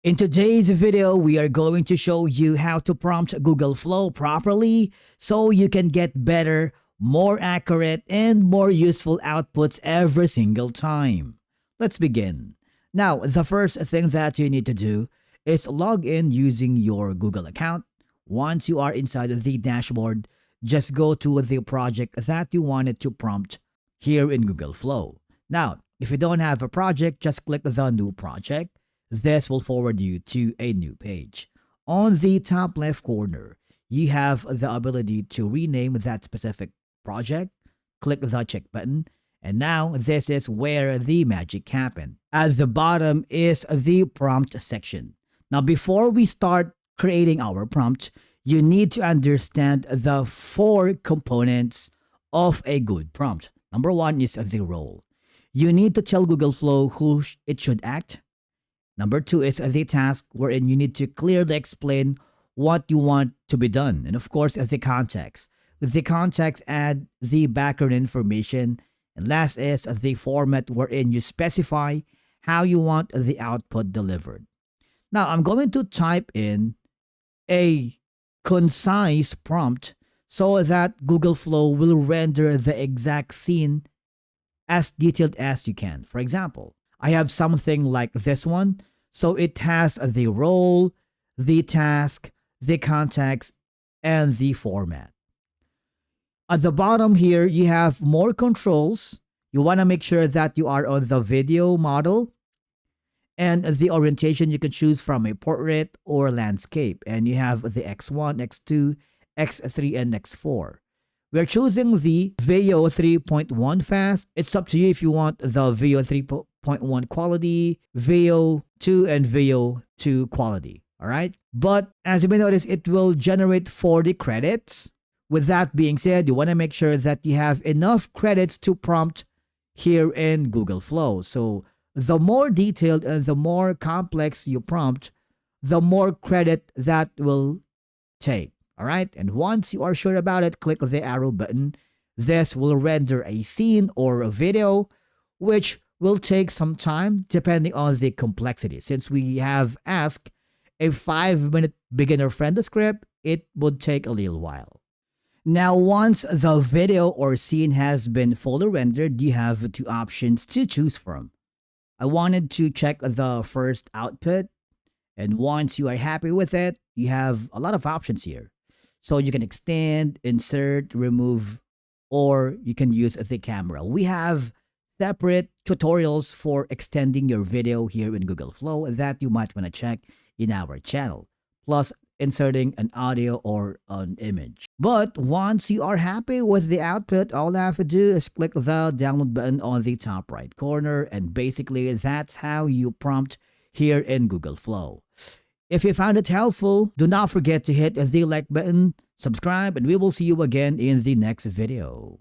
In today's video, we are going to show you how to prompt Google Flow properly so you can get better, more accurate, and more useful outputs every single time. Let's begin. Now, the first thing that you need to do is log in using your Google account. Once you are inside of the dashboard, just go to the project that you wanted to prompt here in Google Flow. Now, if you don't have a project, just click the new project. This will forward you to a new page. On the top left corner, you have the ability to rename that specific project. Click the check button. And now this is where the magic happens. At the bottom is the prompt section. Now before we start creating our prompt, you need to understand the 4 components of a good prompt. Number 1 is the role. You need to tell Google Flow who it should act. Number 2 is the task, wherein you need to clearly explain what you want to be done. And of course, the context. With the context, add the background information. And last is the format, wherein you specify how you want the output delivered. Now, I'm going to type in a concise prompt so that Google Flow will render the exact scene as detailed as you can. For example, I have something like this one. So it has the role, the task, the context, and the format. At the bottom here, you have more controls. You want to make sure that you are on the video model. And the orientation you can choose from a portrait or landscape. And you have the X1, X2, X3, and X4. We're choosing the Veo 3.1 fast. It's up to you if you want the Veo 3.1 quality, Veo 2, and Veo 2 quality. All right. But as you may notice, it will generate 40 credits. With that being said, you want to make sure that you have enough credits to prompt here in Google Flow. So the more detailed and the more complex you prompt, the more credit that will take. All right, and once you are sure about it, click the arrow button. This will render a scene or a video, which will take some time depending on the complexity. Since we have asked a 5-minute beginner-friendly script, it would take a little while. Now, once the video or scene has been fully rendered, you have 2 options to choose from. I wanted to check the first output, and once you are happy with it, you have a lot of options here. So you can extend, insert, remove, or you can use the camera. We have separate tutorials for extending your video here in Google Flow that you might want to check in our channel, plus inserting an audio or an image. But once you are happy with the output, all I have to do is click the download button on the top right corner, and basically that's how you prompt here in Google Flow. If you found it helpful, do not forget to hit the like button, subscribe, and we will see you again in the next video.